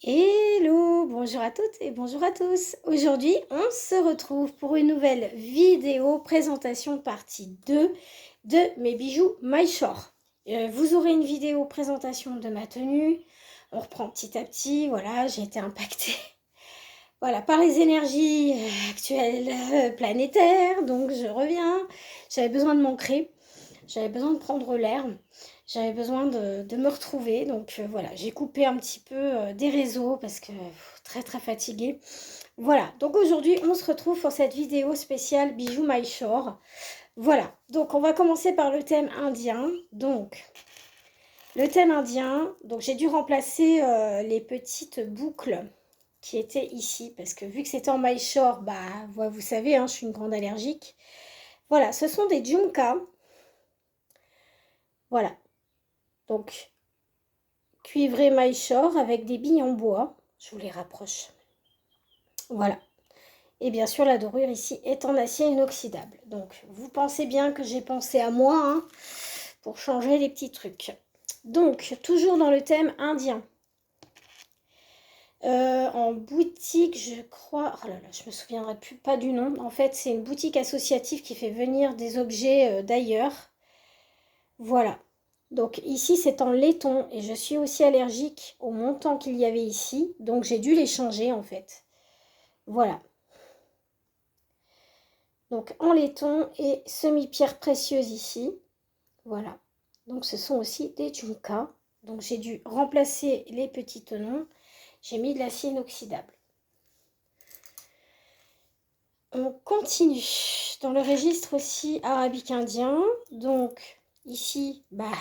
Hello, bonjour à toutes et bonjour à tous. Aujourd'hui, on se retrouve pour une nouvelle vidéo présentation partie 2 de mes bijoux MyShore. Vous aurez une vidéo présentation de ma tenue. On reprend petit à petit, voilà, j'ai été impactée voilà, par les énergies actuelles planétaires, donc je reviens. J'avais besoin de m'ancrer, j'avais besoin de prendre l'air. J'avais besoin de me retrouver, donc voilà, j'ai coupé un petit peu des réseaux parce que très très fatiguée. Voilà, donc aujourd'hui on se retrouve pour cette vidéo spéciale bijoux MyShore. Voilà, donc on va commencer par le thème indien. Donc le thème indien, donc j'ai dû remplacer les petites boucles qui étaient ici parce que vu que c'était en MyShore, bah vous savez, hein, je suis une grande allergique. Voilà, ce sont des Junka. Voilà, donc cuivré MyShore avec des billes en bois. Je vous les rapproche. Voilà. Et bien sûr, la dorure ici est en acier inoxydable. Donc, vous pensez bien que j'ai pensé à moi hein, pour changer les petits trucs. Donc, toujours dans le thème indien. En boutique, je crois... Oh là là, je me souviendrai plus pas du nom. En fait, c'est une boutique associative qui fait venir des objets d'ailleurs. Voilà. Donc ici c'est en laiton et je suis aussi allergique au montant qu'il y avait ici. Donc j'ai dû les changer en fait. Voilà. Donc en laiton et semi-pierre précieuse ici. Voilà. Donc ce sont aussi des Junka. Donc j'ai dû remplacer les petits tenons. J'ai mis de l'acier inoxydable. On continue dans le registre aussi arabique indien. Donc ici, bah,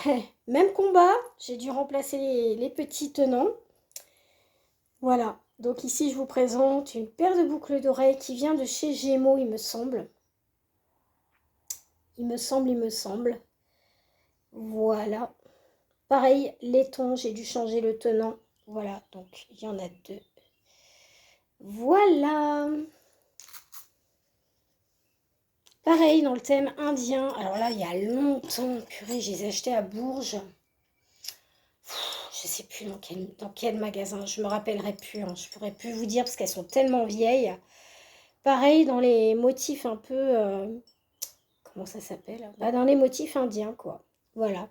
même combat. J'ai dû remplacer les petits tenants. Voilà. Donc ici, je vous présente une paire de boucles d'oreilles qui vient de chez Gémeaux, il me semble. Il me semble. Voilà. Pareil, laiton, j'ai dû changer le tenant. Voilà, donc il y en a deux. Voilà. Pareil, dans le thème indien. Alors là, il y a longtemps, purée, je les ai achetés à Bourges. Je sais plus dans quel magasin, je me rappellerai plus. Hein. Je pourrais plus vous dire parce qu'elles sont tellement vieilles. Pareil, dans les motifs un peu... comment ça s'appelle? Bah, dans les motifs indiens, quoi. Voilà.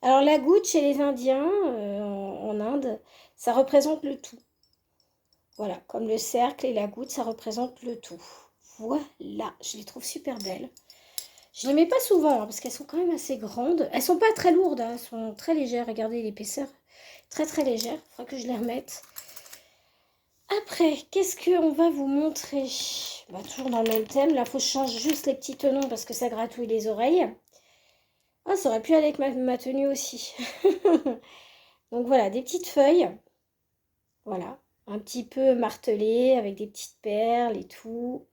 Alors la goutte chez les Indiens, en Inde, ça représente le tout. Voilà, comme le cercle et la goutte, ça représente le tout. Voilà, je les trouve super belles. Je les mets pas souvent, hein, parce qu'elles sont quand même assez grandes. Elles sont pas très lourdes, hein, elles sont très légères. Regardez l'épaisseur, très très légère. Il faudra que je les remette. Après, qu'est-ce qu'on va vous montrer? Bah, toujours dans le même thème. Là, il faut que je change juste les petits tenons parce que ça gratouille les oreilles. Ah, ça aurait pu aller avec ma tenue aussi. Donc voilà, des petites feuilles. Voilà, un petit peu martelées avec des petites perles et tout.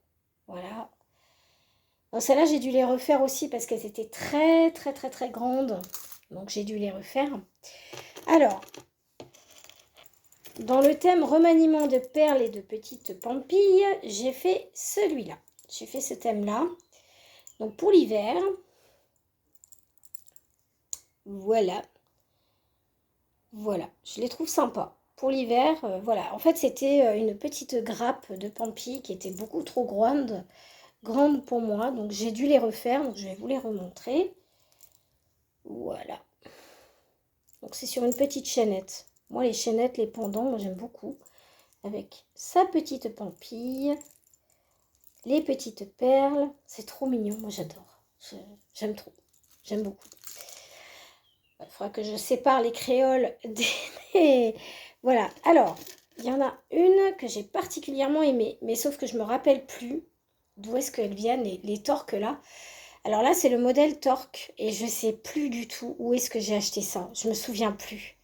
Voilà. Celles-là, j'ai dû les refaire aussi parce qu'elles étaient très très très très grandes. Donc j'ai dû les refaire. Alors, dans le thème remaniement de perles et de petites pampilles, j'ai fait celui-là. J'ai fait ce thème-là. Donc pour l'hiver, voilà. Voilà, je les trouve sympas. Pour l'hiver, voilà. En fait, c'était une petite grappe de pampilles qui était beaucoup trop grande pour moi. Donc j'ai dû les refaire, donc je vais vous les remontrer. Voilà. Donc c'est sur une petite chaînette. Moi, les chaînettes, les pendants, moi j'aime beaucoup. Avec sa petite pampille, les petites perles. C'est trop mignon, moi j'adore. J'aime trop, j'aime beaucoup. Il faudra que je sépare les créoles des... Voilà, alors, il y en a une que j'ai particulièrement aimée, mais sauf que je me rappelle plus d'où est-ce qu'elles viennent, les torques là. Alors là, c'est le modèle torque, et je sais plus du tout où est-ce que j'ai acheté ça. Je me souviens plus.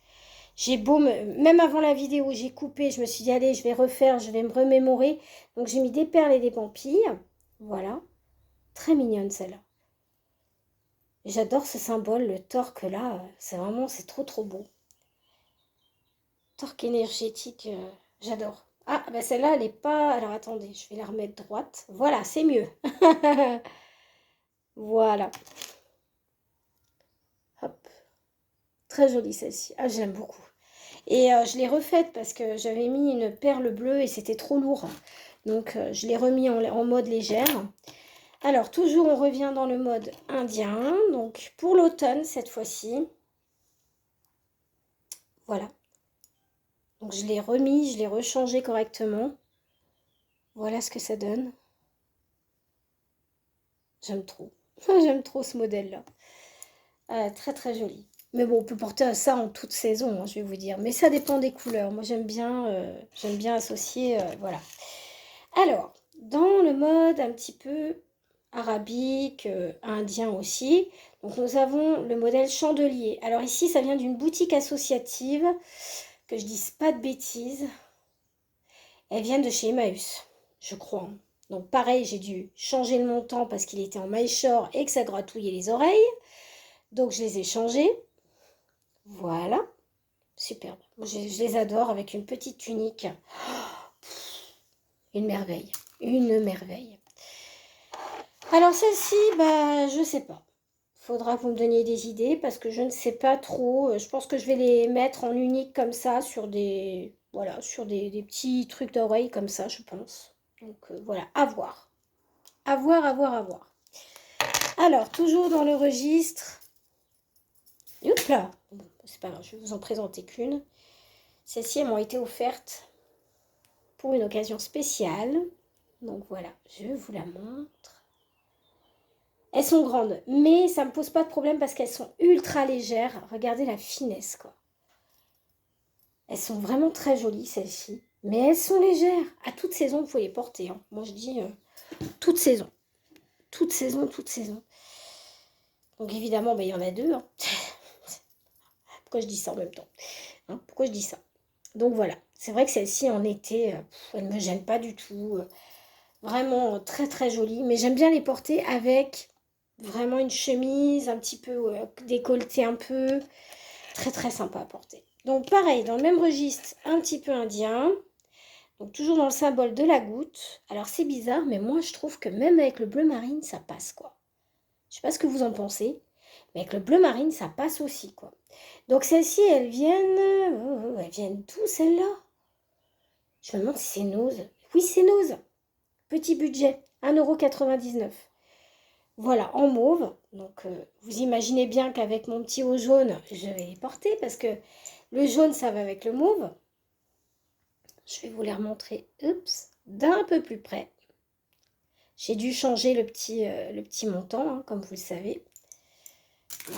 J'ai beau, même avant la vidéo, j'ai coupé, je me suis dit, allez, je vais refaire, je vais me remémorer. Donc j'ai mis des perles et des pampilles. Voilà, très mignonne celle-là. J'adore ce symbole, le torque là, c'est vraiment, c'est trop trop beau. Torque énergétique, j'adore. Ah, bah celle-là, elle n'est pas... Alors attendez, je vais la remettre droite. Voilà, c'est mieux. Voilà. Hop. Très jolie celle-ci. Ah, j'aime beaucoup. Et je l'ai refaite parce que j'avais mis une perle bleue et c'était trop lourd. Donc je l'ai remis en mode légère. Alors toujours on revient dans le mode indien. Donc pour l'automne cette fois-ci. Voilà. Donc je l'ai remis, je l'ai rechangé correctement. Voilà ce que ça donne. J'aime trop. J'aime trop ce modèle-là. Très très joli. Mais bon, on peut porter ça en toute saison, hein, je vais vous dire. Mais ça dépend des couleurs. Moi, j'aime bien associer, voilà. Alors, dans le mode un petit peu arabique, indien aussi. Donc, nous avons le modèle chandelier. Alors ici, ça vient d'une boutique associative, que je dise pas de bêtises. Elles viennent de chez Emmaüs, je crois, hein. Donc pareil, j'ai dû changer le montant parce qu'il était en maille short et que ça gratouillait les oreilles. Donc je les ai changés. Voilà. Superbe. Je les adore avec une petite tunique. Une merveille. Une merveille. Alors celle-ci, bah je sais pas. Faudra que vous me donniez des idées parce que je ne sais pas trop. Je pense que je vais les mettre en unique comme ça sur des, voilà, sur des petits trucs d'oreilles comme ça, je pense. Donc voilà, à voir. À voir, à voir, à voir. Alors, toujours dans le registre. Oups là. Bon, c'est pas grave, je vais vous en présenter qu'une. Celles-ci, elles m'ont été offertes pour une occasion spéciale. Donc voilà, je vous la montre. Elles sont grandes, mais ça ne me pose pas de problème parce qu'elles sont ultra légères. Regardez la finesse, quoi. Elles sont vraiment très jolies, celles-ci. Mais elles sont légères. À toute saison, vous pouvez les porter, hein. Moi, je dis toute saison. Toute saison, toute saison. Donc évidemment, bah, il y en a deux, hein. Pourquoi je dis ça en même temps, hein? Pourquoi je dis ça? Donc voilà. C'est vrai que celle-ci, en été, elle ne me gêne pas du tout. Vraiment très très jolie. Mais j'aime bien les porter avec vraiment une chemise un petit peu décolletée un peu. Très très sympa à porter. Donc pareil, dans le même registre, un petit peu indien. Donc toujours dans le symbole de la goutte. Alors c'est bizarre, mais moi je trouve que même avec le bleu marine, ça passe quoi. Je sais pas ce que vous en pensez, mais avec le bleu marine, ça passe aussi quoi. Donc celles-ci, elles viennent d'où celles-là? Je me demande si c'est Nose. Oui, c'est Nose. Petit budget, 1,99 €. Voilà, en mauve. Donc vous imaginez bien qu'avec mon petit haut jaune, je vais les porter parce que le jaune, ça va avec le mauve. Je vais vous les remontrer, d'un peu plus près. J'ai dû changer le petit montant, hein, comme vous le savez.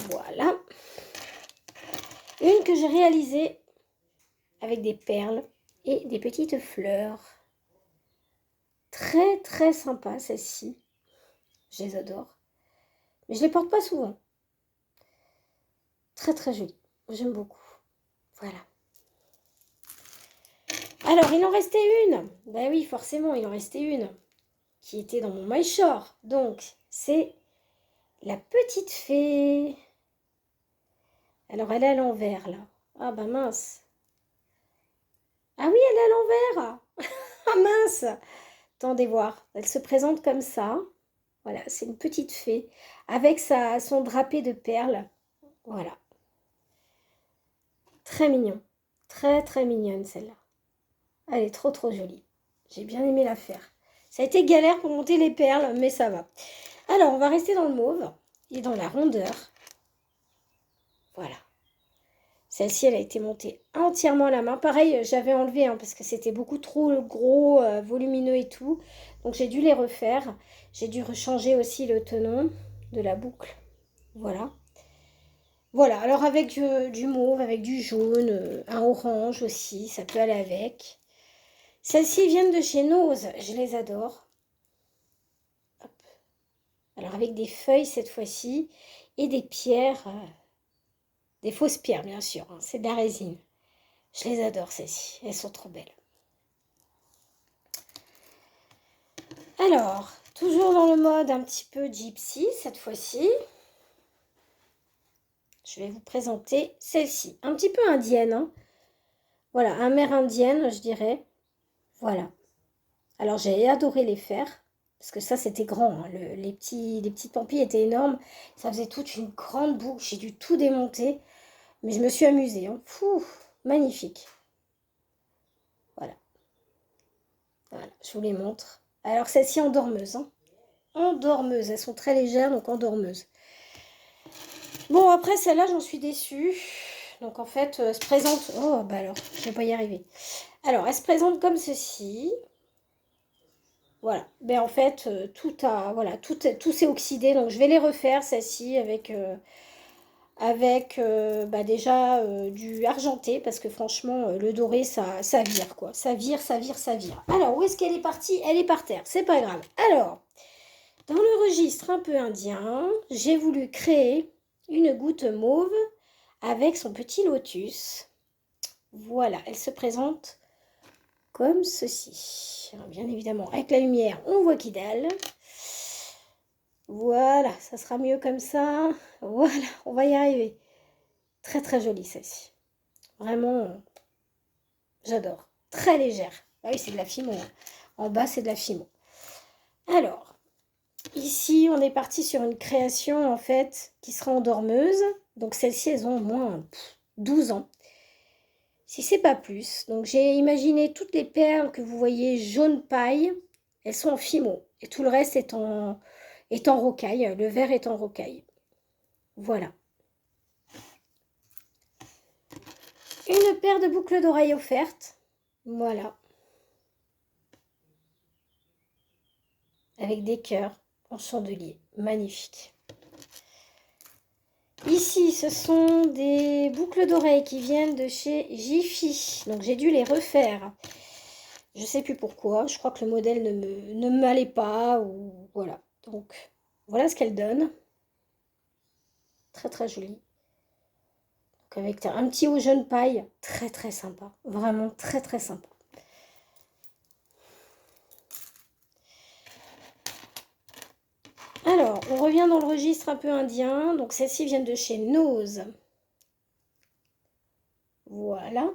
Voilà. Une que j'ai réalisée avec des perles et des petites fleurs. Très, très sympa, celle-ci. Je les adore. Mais je les porte pas souvent. Très, très jolie. J'aime beaucoup. Voilà. Alors, il en restait une. Ben oui, forcément, il en restait une qui était dans mon My Shore. Donc, c'est la petite fée. Alors, elle est à l'envers, là. Ah, bah mince. Ah oui, elle est à l'envers. Ah mince. Attendez voir. Elle se présente comme ça. Voilà, c'est une petite fée avec son drapé de perles. Voilà. Très mignon. Très, très mignonne, celle-là. Elle est trop, trop jolie. J'ai bien aimé la faire. Ça a été galère pour monter les perles, mais ça va. Alors, on va rester dans le mauve et dans la rondeur. Voilà. Celle-ci, elle a été montée entièrement à la main. Pareil, j'avais enlevé hein, parce que c'était beaucoup trop gros, volumineux et tout. Donc, j'ai dû les refaire. J'ai dû rechanger aussi le tenon de la boucle. Voilà. Voilà, alors avec du mauve, avec du jaune, un orange aussi, ça peut aller avec. Celles-ci viennent de chez Nose, je les adore. Hop. Alors avec des feuilles cette fois-ci et des pierres, des fausses pierres bien sûr, hein, c'est de la résine. Je les adore celles-ci, elles sont trop belles. Alors, toujours dans le mode un petit peu gypsy cette fois-ci. Je vais vous présenter celle-ci, un petit peu indienne. Hein. Voilà, amérindienne je dirais. Voilà. Alors j'ai adoré les faire. Parce que ça c'était grand. Hein. Les petites pampilles étaient énormes. Ça faisait toute une grande boucle. J'ai dû tout démonter. Mais je me suis amusée. Hein. Fou. Magnifique. Voilà. Voilà, je vous les montre. Alors, celle-ci en dormeuse. Hein. En dormeuse. Elles sont très légères, donc en dormeuse. Bon, après, celle-là, j'en suis déçue. Donc, en fait, elle se présente... Oh, bah alors, je vais pas y arriver. Alors, elle se présente comme ceci. Voilà. Ben, en fait, voilà, tout s'est oxydé. Donc, je vais les refaire, celle-ci, avec bah, déjà du argenté. Parce que, franchement, le doré, ça vire, quoi. Ça vire, ça vire, ça vire. Alors, où est-ce qu'elle est partie? Elle est par terre. C'est pas grave. Alors, dans le registre un peu indien, j'ai voulu créer une goutte mauve avec son petit lotus. Voilà, elle se présente comme ceci. Alors, bien évidemment, avec la lumière, on voit qu'il dalle. Voilà, ça sera mieux comme ça. Voilà, on va y arriver. Très très jolie celle-ci. Vraiment, j'adore. Très légère. Ah oui, c'est de la fimo. Hein. En bas, c'est de la fimo. Alors, ici, on est parti sur une création, en fait, qui sera en dormeuse. Donc, celles-ci, elles ont au moins 12 ans. Si c'est pas plus. Donc, j'ai imaginé toutes les perles que vous voyez jaune paille. Elles sont en fimo. Et tout le reste est en rocaille. Le vert est en rocaille. Voilà. Une paire de boucles d'oreilles offertes. Voilà. Avec des cœurs en chandelier. Magnifique. Ici, ce sont des boucles d'oreilles qui viennent de chez Jiffy. Donc, j'ai dû les refaire. Je ne sais plus pourquoi. Je crois que le modèle ne m'allait pas. Ou voilà. Donc, voilà ce qu'elle donne. Très, très jolie. Donc, avec un petit haut jaune paille. Très, très sympa. Vraiment très, très sympa. Alors, on revient dans le registre un peu indien. Donc, celles-ci viennent de chez Nose. Voilà.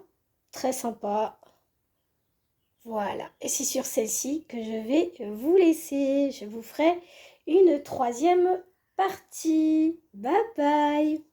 Très sympa. Voilà. Et c'est sur celle-ci que je vais vous laisser. Je vous ferai une troisième partie. Bye bye.